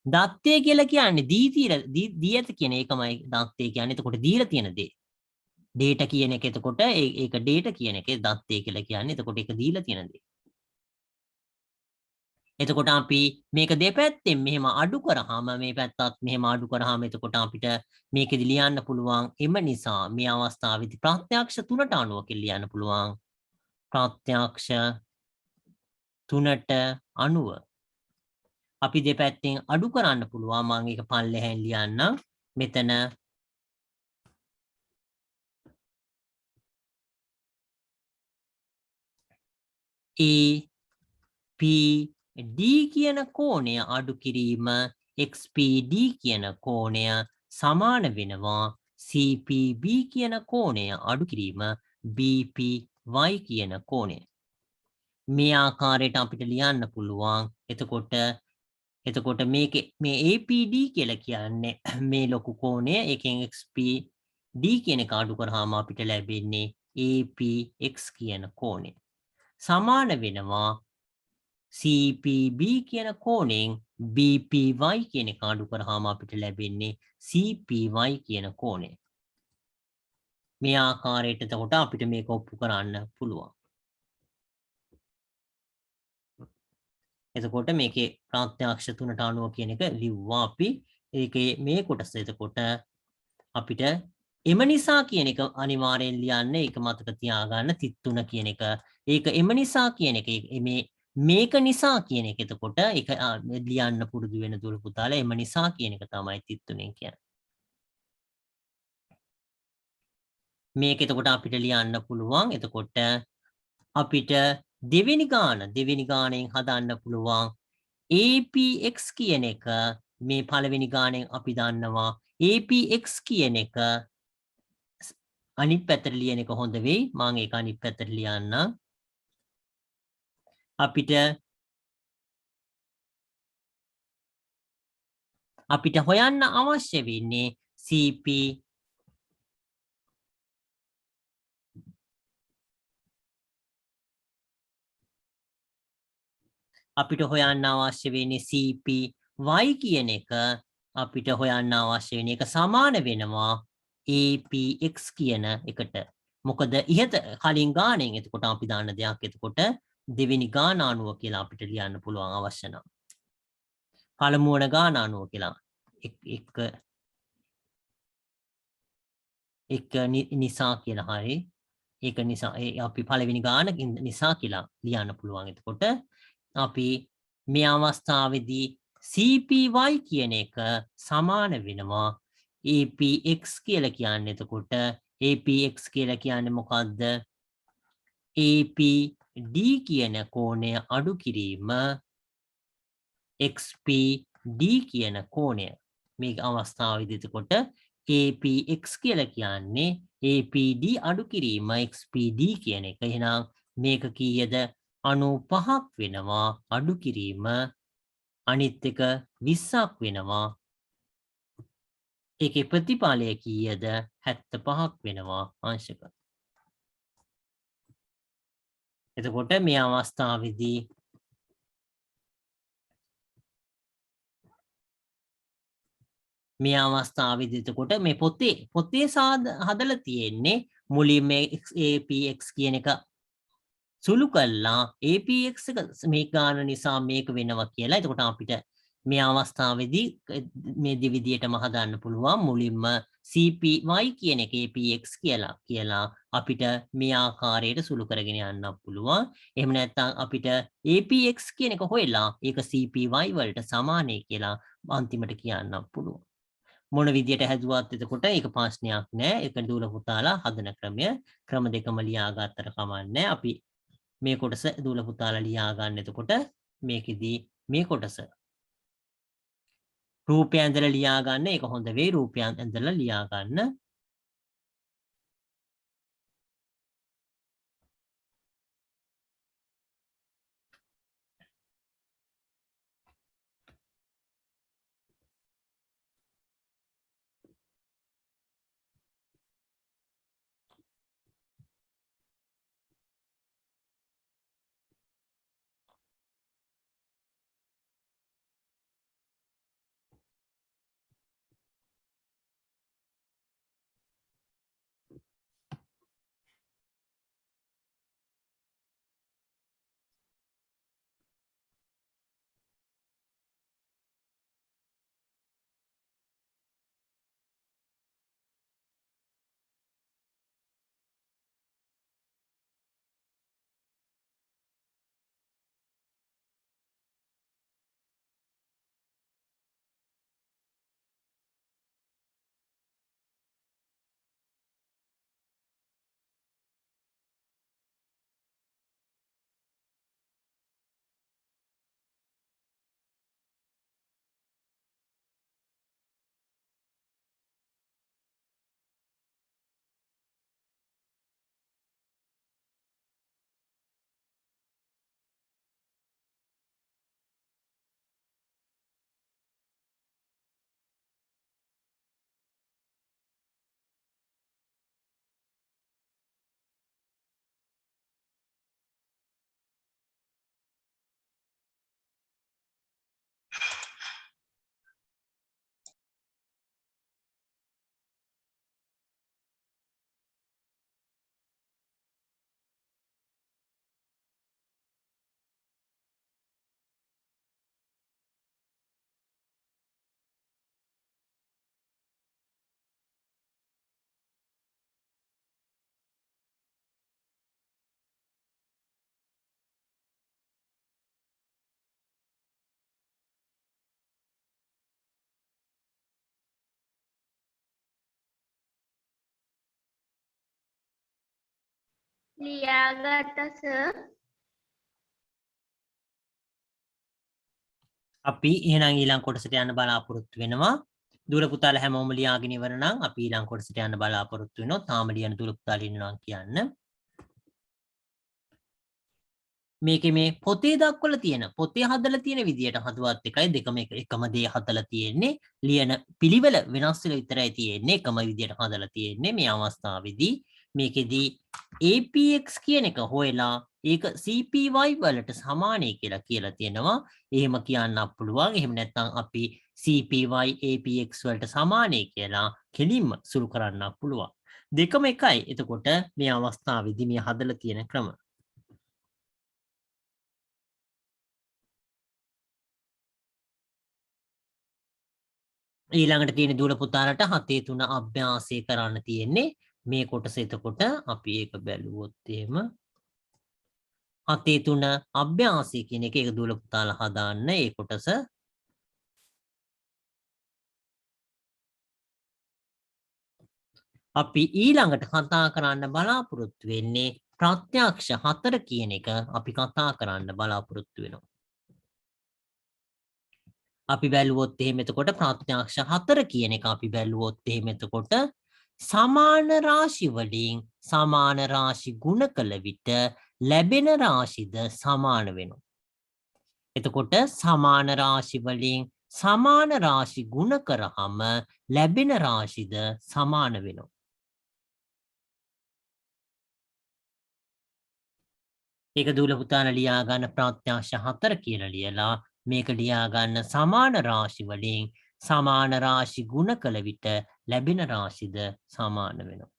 දත්තය කියලා කියන්නේ දී ඇත කියන එකමයි දත්තය කියන්නේ. එතකොට දීලා තියෙන දේ. data කියන එක එතකොට ඒක data කියන එක දත්තය කියලා කියන්නේ. එතකොට ඒක දීලා තියෙන දේ. එතකොට අපි මේක දෙපැත්තෙන් මෙහෙම අඩු කරාම මේ පැත්තත් මෙහෙම අඩු කරාම එතකොට අපිට මේකෙදි ලියන්න පුළුවන් එම නිසා මේ අවස්ථාවේදී ප්‍රත්‍යක්ෂ තුනට අනුව කියලා ලියන්න පුළුවන්. ප්‍රත්‍යක්ෂ තුනට අනුව අපි දෙපැත්තෙන් අඩු කරන්න පුළුවන්. මම ඒක පල්ලෙහෙන් ලියන්නම්. මෙතන APD කියන කෝණය අඩු කිරීම XPD කියන කෝණය සමාන වෙනවා CPB කියන කෝණය අඩු කිරීම BPY කියන කෝණය. මේ ආකාරයට අපිට ලියන්න පුළුවන්. එතකොට මේ APD කියලා කියන්නේ මේ ලොකු කෝණය. ඒකෙන් XPD කියන එක අඩු කරාම අපිට ලැබෙන්නේ APX කියන කෝණය. සමාන වෙනවා CPB කියන කෝණයෙන් BPY කියන එක අඩු කරාම අපිට ලැබෙන්නේ CPY කියන කෝණය. මේ ආකාරයට එතකොට අපිට මේක ඔප්පු කරන්න පුළුවන්. එතකොට මේකේ ප්‍රත්‍යක්ෂ තුනට අනුව කියන එක ලිව්වා අපි. ඒකේ මේ කොටස එතකොට අපිට එම නිසා කියන එක අනිවාර්යෙන් ලියන්න. ඒක මතක තියාගන්න 33 කියන එක. ඒක එම නිසා කියන එක මේක නිසා කියන එක එතකොට ඒක ලියන්න පුරුදු වෙන දුර පුතාලා එම නිසා කියන එක තමයි 33 කියන්නේ. මේක එතකොට අපිට ලියන්න පුළුවන්. එතකොට අපිට දෙවෙනි ගාණයෙන් හදන්න පුළුවන් APX කියන එක මේ පළවෙනි ගාණයෙන් අපි දන්නවා APX කියන එක අනිත් පැත්තට ලියන එක හොඳ වෙයි. මම ඒක අනිත් පැත්තට ලියන්නම්. අපිට හොයන්න අවශ්‍ය වෙන්නේ CP අපිට හොයන්න අවශ්‍ය වෙන්නේ CPY කියන එක අපිට හොයන්න අවශ්‍ය වෙන එක සමාන වෙනවා APX කියන එකට. මොකද ඉහත කලින් ගාණයෙන් එතකොට අපි දාන්න දෙයක් එතකොට දෙවෙනි ගාණ අනුව කියලා අපිට ලියන්න පුළුවන් අවශ්‍ය නම්. පළමු වන ගාණ අනුව කියලා එක නිසා කියලා හරි ඒක නිසා අපි පළවෙනි ගාණ නිසා කියලා ලියන්න පුළුවන්. එතකොට අපි මේ අවස්ථාවේදී CPY කියන එක සමාන වෙනවා APX කියලා කියන්නේ. එතකොට APX කියලා කියන්නේ මොකද්ද? APD කියන කෝණය අඩු කිරීම XPD කියන කෝණය. මේ අවස්ථාවේදී එතකොට APX කියලා කියන්නේ APD අඩු කිරීම XPD කියන එක. එහෙනම් මේක කීයද? 95ක් වෙනවා අඩු කිරීම. අනිත් එක 20ක් වෙනවා. ඒකේ ප්‍රතිඵලය කීයද? 75ක් වෙනවා අංශක. එතකොට මේ අවස්ථාවේදී එතකොට මේ පොතේ හදලා තියෙන්නේ මුලින්ම APX කියන එක සුළු කළා APX එක මේ ගාන නිසා මේක වෙනවා කියලා. එතකොට අපිට මේ අවස්ථාවේදී මේ දෙවිදියටම හදන්න පුළුවන්. මුලින්ම CPY කියන එක APX කියලා අපිට මේ ආකාරයට සුළු කරගෙන යන්න පුළුවන්. එහෙම නැත්නම් අපිට APX කියන එක හොයලා ඒක CPY වලට සමානයි කියලා අන්තිමට කියන්න පුළුවන්. මොන විදියට හැදුවත් එතකොට ඒක ප්‍රශ්නයක් නෑ. ඒක දූල පුතාලා හදන ක්‍රම දෙකම ලියා ගත්තට කමන්නේ. අපි මේ කොටස දූල පුතාලා ලියා ගන්න. එතකොට මේකෙදී මේ කොටස රූපය ඇඳලා ලියා ගන්න. ඒක හොඳ වෙයි. රූපය ඇඳලා ලියා ගන්න. ලියාගත්තා සර්. අපි එහෙනම් ඊළඟ කොටසට යන්න බලාපොරොත්තු වෙනවා. දුර පුතාලා හැමෝම ලියාගෙන ඉවර නම් අපි ඊළඟ කොටසට යන්න බලාපොරොත්තු වෙනවා. තාම ලියන දුර පුතාලා ඉන්නවා කියන්න. මේකේ මේ පොතේ දක්වලා තියෙන පොතේ හදලා තියෙන විදියට හදුවත් එකයි දෙකම එකම දේ හදලා තියෙන්නේ. ලියන පිළිවෙල වෙනස් වෙලා විතරයි තියෙන්නේ. එකම විදියට හදලා තියෙන්නේ මේ අවස්ථාවේදී. මේකෙදී APX කියන එක හොයලා ඒක CPY වලට සමානයි කියලා තියෙනවා. එහෙම කියන්න පුළුවන්. එහෙම නැත්නම් අපි CPY APX වලට සමානයි කියලා කෙලින්ම සුළු කරන්න පුළුවන්. දෙකම එකයි. එතකොට මේ අවස්ථාවේදී මේ හදලා තියෙන ක්‍රම. ඊළඟට තියෙන දුර පුතාලට 7-3 අභ්‍යාසය කරන්න තියෙන්නේ මේ කොටස. එතකොට අපි ඒක බැලුවොත් එහෙම 7-3 අභ්‍යාසය කියන එක ඒක දුර පුතාලා හදාන්න ඒ කොටස. අපි ඊළඟට කතා කරන්න බලාපොරොත්තු වෙන්නේ ප්‍රත්‍යක්ෂ 4 කියන එක අපි කතා කරන්න බලාපොරොත්තු වෙනවා. අපි බැලුවොත් එහෙම එතකොට ප්‍රත්‍යක්ෂ 4 කියන එක අපි බැලුවොත් එහෙම එතකොට සමාන රාශි වලින් සමාන රාශි ගුණ කළ විට ලැබෙන රාශිද සමාන වෙනවා. එතකොට සමාන රාශි වලින් සමාන රාශි ගුණ කරාම ලැබෙන රාශිද සමාන වෙනවා. ඒක දූල පුතාලා ලියා ගන්න ප්‍රත්‍යක්ෂ 4 කියලා ලියලා මේක ලියා ගන්න සමාන රාශි වලින් සමාන රාශි ගුණ කළ විට ලැබෙන රාශිද සමාන වෙනවා.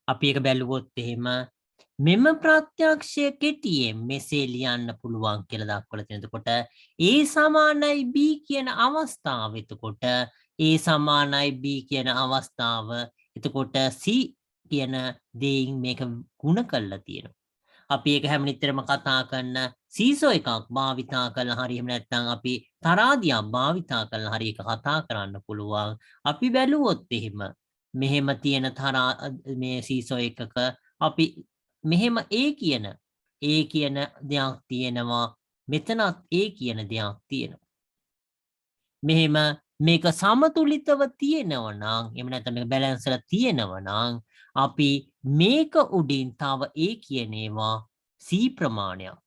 අපි එක බැලුවොත් එහෙම මෙම ප්‍රත්‍යක්ෂය කෙටියෙන් මෙසේ ලියන්න පුළුවන් කියලා දක්වලා තියෙනවා. එතකොට A සමානයි B කියන අවස්ථාව. එතකොට A සමානයි B කියන අවස්ථාව. එතකොට C කියන දෙයින් මේක ගුණ කරලා තියෙනවා. අපි ඒක හැම නිතරම කතා කරන සීසෝ එකක් භාවිතා කරලා හරි එහෙම නැත්නම් අපි තරාදියක් භාවිතා කරලා හරි ඒක කතා කරන්න පුළුවන්. අපි බැලුවොත් එහෙම මෙහෙම තියෙන මේ සීසෝ එකක අපි මෙහෙම A කියන දෙයක් තියෙනවා. මෙතනත් A කියන දෙයක් තියෙනවා. මෙහෙම මේක සමතුලිතව තියෙනවා නම් එහෙම නැත්නම් මේක බැලන්ස් කරලා තියෙනවා නම් අපි මේක උඩින් තව A කියන ඒවා C ප්‍රමාණයක්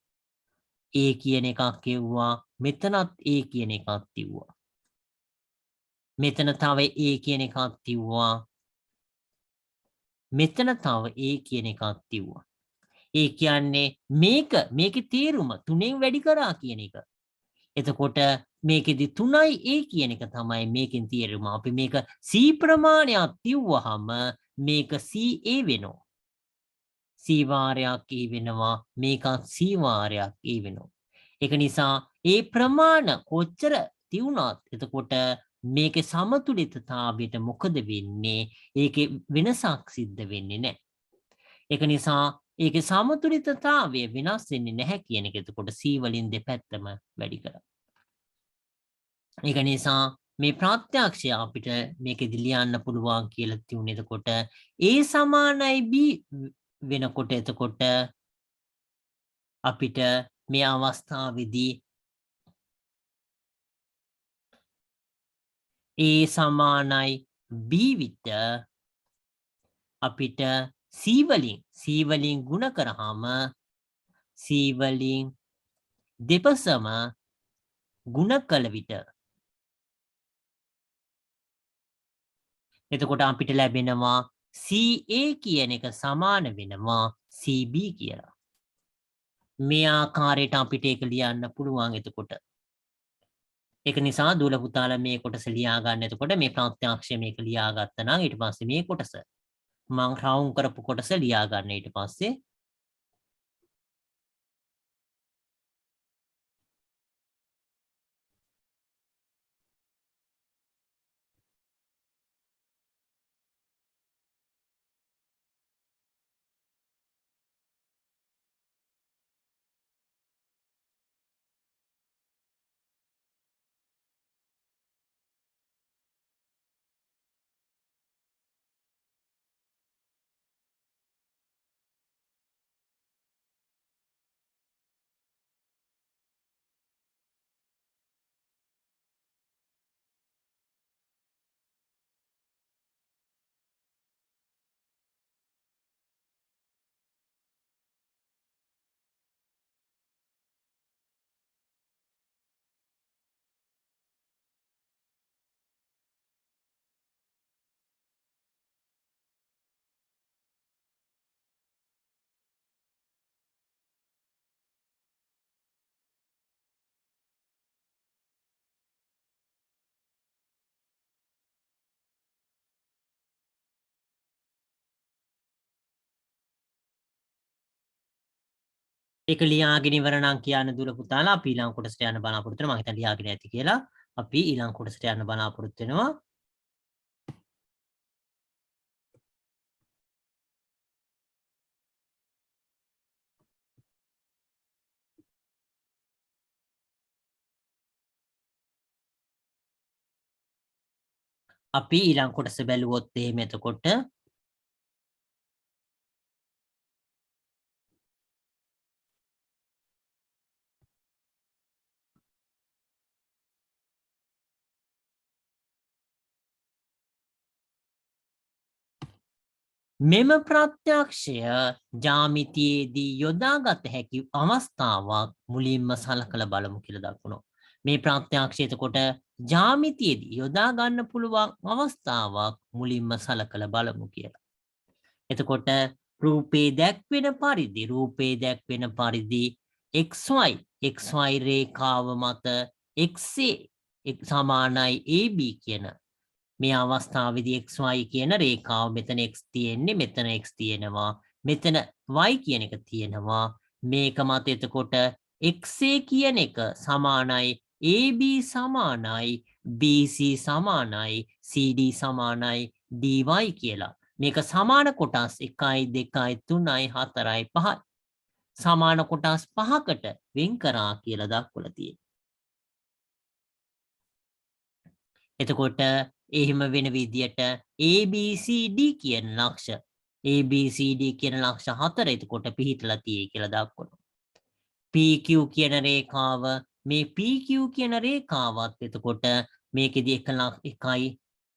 A කියන එකක් කිව්වා. මෙතනත් A කියන එකක් තිව්වා. මෙතන තව A කියන එකක් තිව්වා. මෙතන තව A කියන එකක් තිව්වා. ඒ කියන්නේ මේකේ තේරුම 3න් වැඩි කරා කියන එක. එතකොට මේකෙදි 3යි A කියන එක තමයි මේකෙන් තේරුම. අපි මේක C ප්‍රමාණයක් තිව්වහම මේක CA වෙනවා. C වාරයක් A වෙනවා. මේකත් C වාරයක් A වෙනවා. ඒක නිසා ඒ ප්‍රමාණ කොච්චර තියුණත් එතකොට මේකේ සමතුලිතතාවයට මොකද වෙන්නේ? ඒකේ වෙනසක් සිද්ධ වෙන්නේ නැහැ. ඒක නිසා ඒකේ සමතුලිතතාවය වෙනස් වෙන්නේ නැහැ කියන එක. එතකොට C වලින් දෙපැත්තම වැඩි කරා. ඒක නිසා මේ ප්‍රත්‍යක්ෂය අපිට මේකෙදි ලියන්න පුළුවන් කියලා තියුනේ. එතකොට A සමානයි B වෙනකොට එතකොට අපිට මේ අවස්ථාවේදී A සමානයි B විට අපිට C වලින් ගුණ කරාම C වලින් දෙපසම ගුණ කළ විට එතකොට අපිට ලැබෙනවා CA කියන එක සමාන වෙනවා CB කියලා. මේ ආකාරයට අපිට ඒක ලියන්න පුළුවන්. එතකොට ඒක නිසා දුල පුතාලා මේ කොටස ලියා ගන්න. එතකොට මේ ප්‍රත්‍යක්ෂය මේක ලියා ගත්තා නම් ඊට පස්සේ මේ කොටස මම රවුම් කරපු කොටස ලියා ගන්න. ඊට පස්සේ ඒක ලියාගෙන ඉවර නම් කියන්න දුර පුතාලා අපි ඊළඟ කොටසට යන්න බලාපොරොත්තු වෙනවා. මම හිතන්නේ ලියාගෙන ඇති කියලා. අපි ඊළඟ කොටසට යන්න බලාපොරොත්තු වෙනවා. අපි ඊළඟ කොටස බැලුවොත් එහෙම එතකොට මෙම ප්‍රත්‍යක්ෂය ජාමිතියේදී යොදාගත හැකි අවස්ථාවක් මුලින්ම සලකලා බලමු කියලා දක්වනවා. මේ ප්‍රත්‍යක්ෂය එතකොට ජාමිතියේදී යොදා ගන්න පුළුවන් අවස්ථාවක් මුලින්ම සලකලා බලමු කියලා. එතකොට රූපේ දැක්වෙන පරිදි xy රේඛාව මත xa සමානයි ab කියන මේ අවස්ථාවේදී xy කියන රේඛාව මෙතන x තියෙන්නේ මෙතන x තියෙනවා මෙතන y කියන එක තියෙනවා මේක මත එතකොට xa කියන එක සමානයි ab සමානයි bc සමානයි cd සමානයි dy කියලා මේක සමාන කොටස් 1 2 3 4 5 සමාන කොටස් 5කට වෙන් කරා කියලා දක්වලා තියෙනවා. එතකොට එහෙම වෙන විදියට ABCD කියන ලක්ෂ ABCD කියන ලක්ෂ 4 එතකොට පිහිටලා තියෙයි කියලා දක්වනවා. PQ කියන රේඛාව මේ PQ කියන රේඛාවත් එතකොට මේකෙදි 1යි 2යි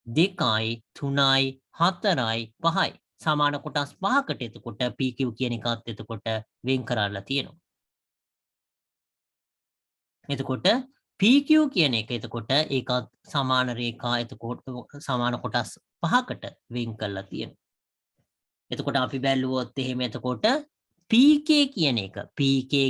3යි 4යි 5යි සමාන කොටස් 5කට එතකොට PQ කියන එකත් එතකොට වෙන් කරලා තියෙනවා. එතකොට PQ කියන එක එතකොට ඒකත් සමාන රේඛා එතකොට සමාන කොටස් 5කට වෙන් කරලා තියෙනවා. එතකොට අපි බැලුවොත් එහෙම එතකොට PK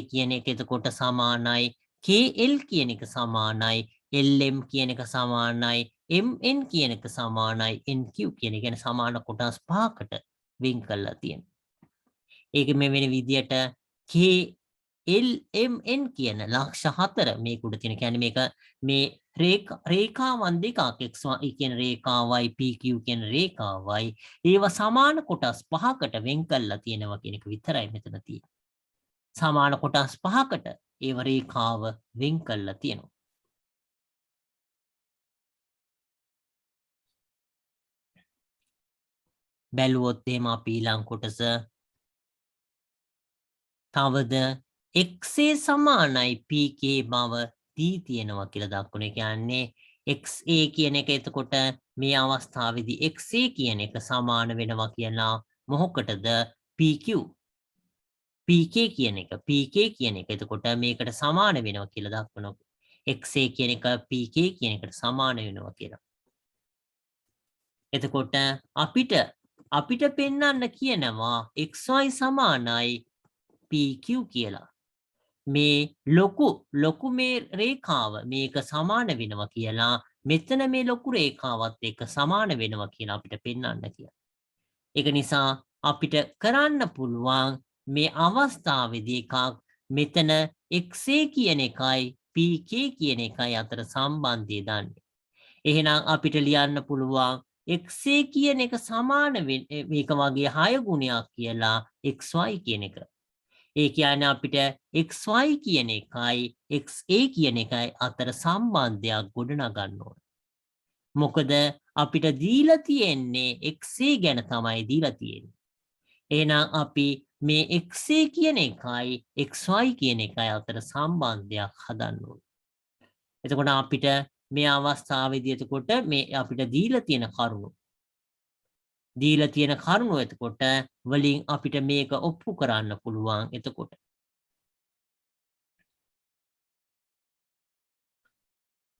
කියන එක එතකොට සමානයි KL කියන එක සමානයි LM කියන එක සමානයි MN කියන එක සමානයි NQ කියන එක ගැන සමාන කොටස් 5කට වෙන් කරලා තියෙනවා. ඒක මේ වෙන විදියට KLMN කියන ලක්ෂ 4 මේක උඩ තියෙන කියන්නේ මේක මේ රේඛාවන් දෙකක් XY කියන රේඛාවයි PQ කියන රේඛාවයි ඒවා සමාන කොටස් 5කට වෙන් කරලා තියෙනවා කියන එක විතරයි මෙතන තියෙන්නේ. සමාන කොටස් 5කට ඒව රේඛාව වෙන් කරලා තියෙනවා. බැලුවොත් එහෙම අපි ඊළඟ කොටස තවද xa සමානයි pk බව දී තියෙනවා කියලා දක්වන කියන්නේ xa කියන එක එතකොට මේ අවස්ථාවේදී xa කියන එක සමාන වෙනවා කියලා මොහොකටද pq pk කියන එක එතකොට මේකට සමාන වෙනවා කියලා දක්වනවා xa කියන එක pk කියන එකට සමාන වෙනවා කියලා. එතකොට අපිට පෙන්වන්න කියනවා xy සමානයි PQ කියලා. මේ ලොකු මේ රේඛාව මේක සමාන වෙනවා කියලා මෙතන මේ ලොකු රේඛාවත් එක්ක සමාන වෙනවා කියලා අපිට පෙන්වන්න කියලා. ඒක නිසා අපිට කරන්න පුළුවන් මේ අවස්ථාවේදී එකක් මෙතන XA කියන එකයි PK කියන එකයි අතර සම්බන්ධය දන්නේ. එහෙනම් අපිට ලියන්න පුළුවන් XA කියන එක සමාන මේක වගේ 6 ගුණයක් කියලා XY කියන එක. ඒ කියන්නේ අපිට xy කියන එකයි xa කියන එකයි අතර සම්බන්ධයක් ගොඩනගන්න ඕන. මොකද අපිට දීලා තියෙන්නේ xa ගැන තමයි දීලා තියෙන්නේ. එහෙනම් අපි මේ xa කියන එකයි xy කියන එකයි අතර සම්බන්ධයක් හදන්න ඕන. එතකොට අපිට මේ අවස්ථාවේදී එතකොට මේ අපිට දීලා තියෙන කරුණු එතකොට වලින් අපිට මේක ඔප්පු කරන්න පුළුවන්.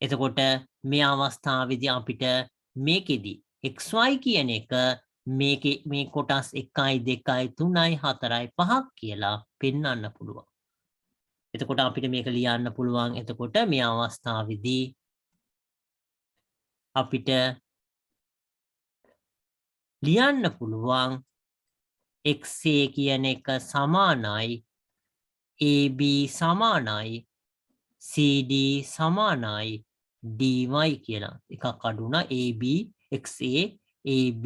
එතකොට මේ අවස්ථාවේදී අපිට මේකෙදි xy කියන එක මේ කොටස් 1යි 2යි 3යි 4යි 5ක් කියලා පෙන්වන්න පුළුවන්. එතකොට අපිට මේක ලියන්න පුළුවන්. එතකොට මේ අවස්ථාවේදී අපිට ලියන්න පුළුවන් xa කියන එක සමානයි AB සමානයි CD සමානයි dy කියලා එකක් අඩු වුණා AB XA AB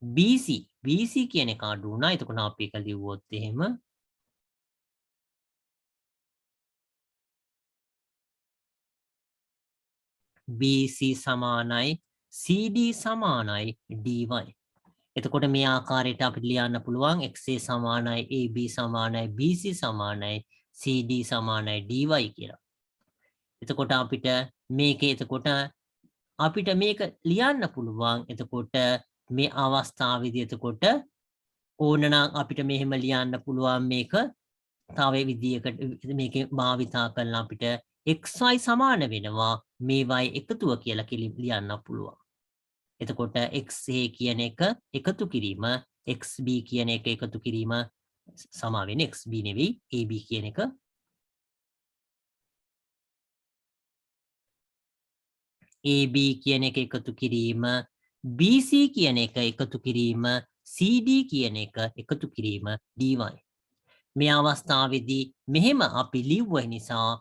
BC BC කියන එක අඩු වුණා. එතකොට අපි එක ලිව්වොත් එහෙම BC සමානයි CD සමානයි dy. එතකොට මේ ආකාරයට අපිට ලියන්න පුළුවන් XA සමානයි AB සමානයි BC සමානයි CD සමානයි dy කියලා. එතකොට අපිට මේක ලියන්න පුළුවන්. එතකොට මේ අවස්ථාවේදී එතකොට ඕනනම් අපිට මෙහෙම ලියන්න පුළුවන් මේක තව විදියකට මේකේ භාවිතා කරලා අපිට xy සමාන වෙනවා මේ y එකතුව කියලා ලියන්න පුළුවන්. එතකොට xa කියන එක එකතු කිරීම xb කියන එක එකතු කිරීම සමා වෙන්නේ xb නෙවෙයි ab කියන එක AB කියන එක එකතු කිරීම BC කියන එක එකතු කිරීම CD කියන එක එකතු කිරීම dy. මේ අවස්ථාවේදී මෙහෙම අපි ලිව්ව නිසා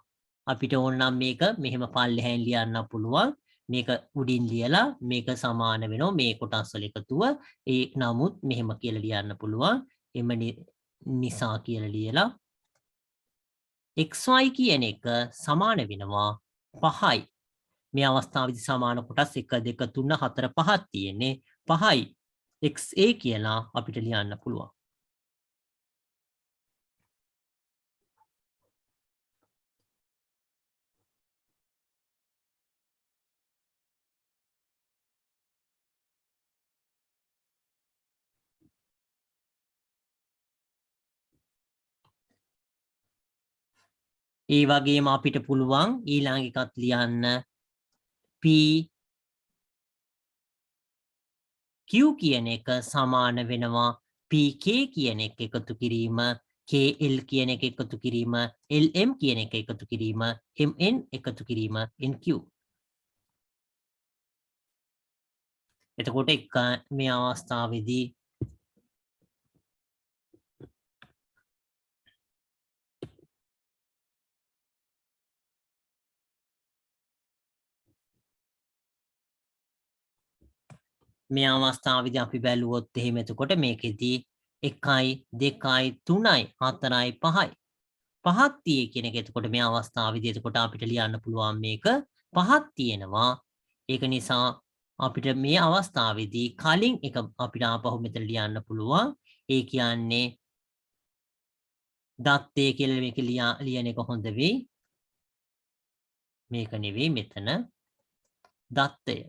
අපිට ඕනනම් මේක මෙහෙම පල්ලෙහැන් ලියන්න පුළුවන්. මේක උඩින් ලියලා මේක සමාන වෙනවා මේ කොටස් වල එකතුව. ඒ නමුත් මෙහෙම කියලා ලියන්න පුළුවන්. එම නිසා කියලා ලියලා xy කියන එක සමාන වෙනවා 5යි. මේ අවස්ථාවේදී සමාන කොටස් 1 2 3 4 5ක් තියෙන්නේ 5යි XA කියලා අපිට ලියන්න පුළුවන්. ඒ වගේම අපිට පුළුවන් ඊළඟ එකත් ලියන්න P Q කියන එක සමාන වෙනවා PK කියන එක එකතු කිරීම KL කියන එක එකතු කිරීම LM කියන එක එකතු කිරීම MN එකතු කිරීම NQ. එතකොට මේ අවස්ථාවේදී මේ අවස්ථාවේදී අපි බැලුවොත් එහෙම එතකොට මේකෙදී 1යි 2යි 3යි 4යි 5යි පහක් තියේ කියන එක. එතකොට මේ අවස්ථාවේදී එතකොට අපිට ලියන්න පුළුවන් මේක පහක් තියෙනවා. ඒක නිසා අපිට මේ අවස්ථාවේදී කලින් එක අපිට ආපහු මෙතන ලියන්න පුළුවන්. ඒ කියන්නේ දත්තේ කියලා මේක ලියන එක හොඳ වෙයි. මේක නෙවෙයි මෙතන දත්තය.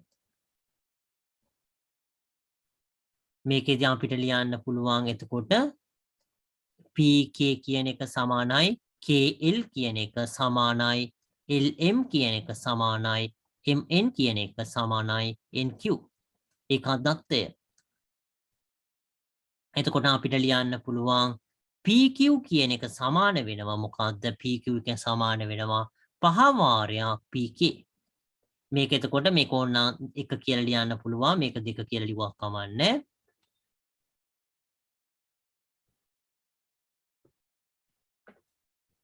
මේකේදී අපිට ලියන්න පුළුවන් එතකොට PK කියන එක සමානයි KL කියන එක සමානයි LM කියන එක සමානයි MN කියන එක සමානයි NQ. ඒක දත්තය. එතකොට අපිට ලියන්න පුළුවන් PQ කියන එක සමාන වෙනවා මොකද්ද? PQ එක සමාන වෙනවා 5 වාරයක් PK. මේක එතකොට මේක ඕන 1 කියලා ලියන්න පුළුවන්. මේක 2 කියලා ලිව්වක් කමන්නේ.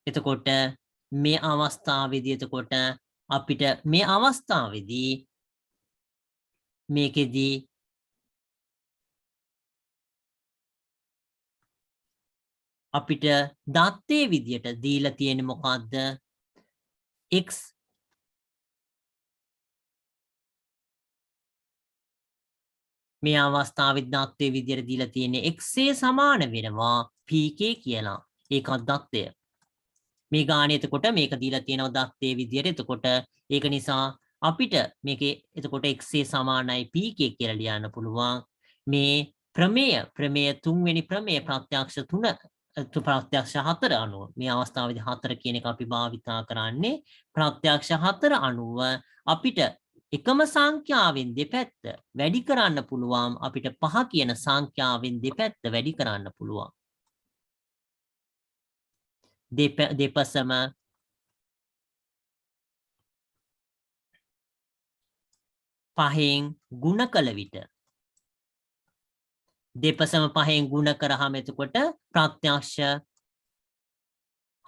එතකොට මේ අවස්ථාවේදී එතකොට අපිට මේ අවස්ථාවේදී මේකෙදී අපිට දත්තේ විදියට දීලා තියෙන්නේ මොකද්ද? x මේ අවස්ථාවේදී දත්තේ විදියට දීලා තියෙන්නේ xa සමාන වෙනවා pk කියලා. ඒකත් දත්තය. මේ ගානේ එතකොට මේක දීලා තියෙනවා දත්තේ විදියට. එතකොට ඒක නිසා අපිට මේකේ එතකොට xa සමානයි pk කියලා ලියන්න පුළුවන්. මේ ප්‍රමේය තුන්වෙනි ප්‍රමේය ප්‍රත්‍යක්ෂ 3 ප්‍රත්‍යක්ෂ 4 අනුව මේ අවස්ථාවේදී 4 කියන එක අපි භාවිතා කරන්නේ ප්‍රත්‍යක්ෂ 4 අනුව අපිට එකම සංඛ්‍යාවෙන් දෙපැත්ත වැඩි කරන්න පුළුවන්. අපිට 5 කියන සංඛ්‍යාවෙන් දෙපැත්ත වැඩි කරන්න පුළුවන්. දෙපසම පහෙන් ගුණ කළ විට දෙපසම පහෙන් ගුණ කරාම එතකොට ප්‍රත්‍යක්ෂ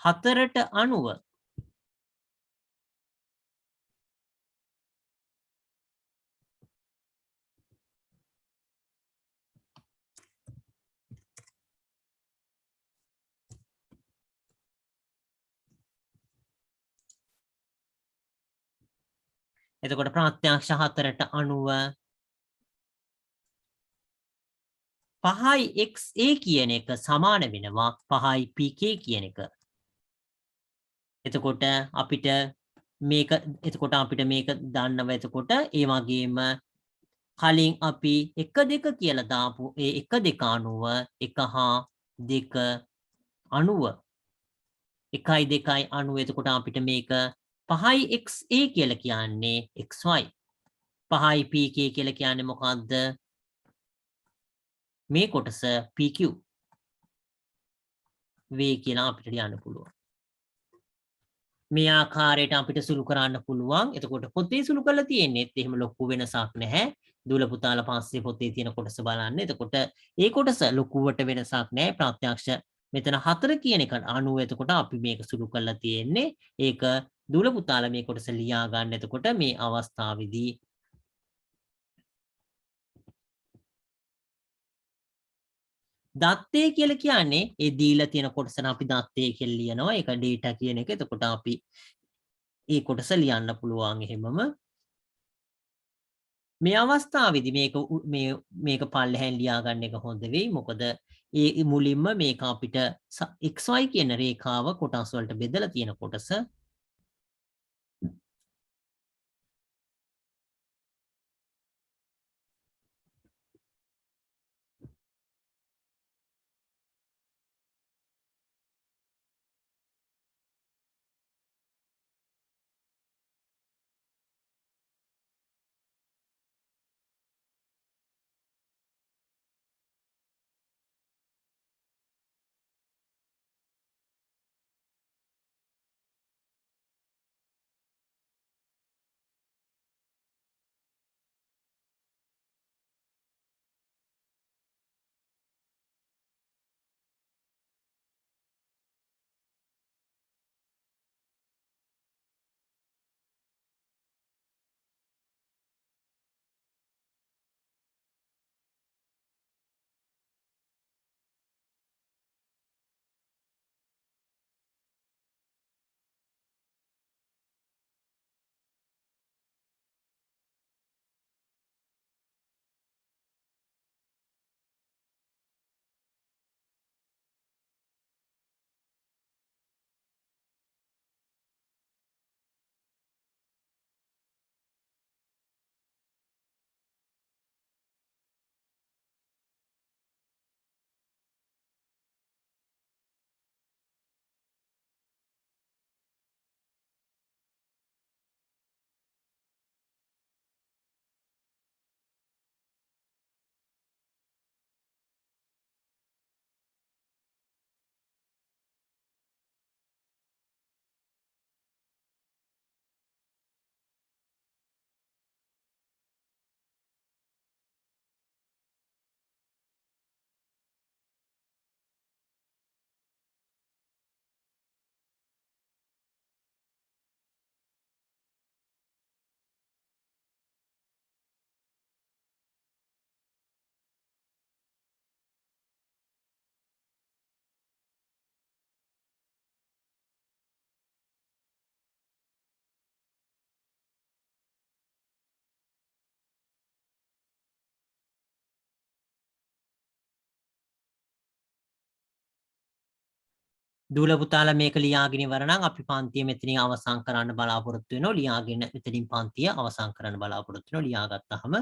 4ට අනුව එතකොට ප්‍රත්‍යක්ෂ 4ට අනුව 5යි XA කියන එක සමාන වෙනවා 5යි PK කියන එක. එතකොට අපිට මේක දන්නවා. එතකොට ඒ වගේම කලින් අපි 1 2 කියලා දාපු ඒ 1 2 අනුව 1 හා 2 අනුව 1යි 2යි අනුව එතකොට අපිට මේක 5යි XA කියලා කියන්නේ XY 5යි PK කියලා කියන්නේ මොකද්ද? මේ කොටස PQ වේ කියලා අපිට ලියන්න පුළුවන්. මේ ආකාරයට අපිට සුළු කරන්න පුළුවන්. එතකොට පොතේ සුළු කරලා තියෙන්නේත් එහෙම ලොකු වෙනසක් නැහැ. දූල පුතාලා පස්සේ පොතේ තියෙන කොටස බලන්න. එතකොට ඒ කොටස ලොකුවට වෙනසක් නැහැ. ප්‍රත්‍යක්ෂ මෙතන 4 කියන එකට අනුව එතකොට අපි මේක සුළු කරලා තියෙන්නේ. ඒක දූල පුතාලා මේ කොටස ලියා ගන්න. එතකොට මේ අවස්ථාවේදී දත්තේ කියලා කියන්නේ ඒ දීලා තියෙන කොටසන අපි දත්තේ කියලා ලියනවා. ඒක data කියන එක. එතකොට අපි ඒ කොටස ලියන්න පුළුවන් එහෙමම. මේ අවස්ථාවේදී මේක පල්ලෙහෙන් ලියා ගන්න එක හොඳ වෙයි. මොකද ඒ මුලින්ම මේක අපිට xy කියන රේඛාව කොටස් වලට බෙදලා තියෙන කොටස. දූල පුතාලා මේක ලියාගෙන ඉවර නම් අපි පන්තිය මෙතනින් අවසන් කරන්න බලාපොරොත්තු වෙනවා. ලියාගෙන මෙතනින් පන්තිය අවසන් කරන්න බලාපොරොත්තු වෙනවා. ලියාගත්තාම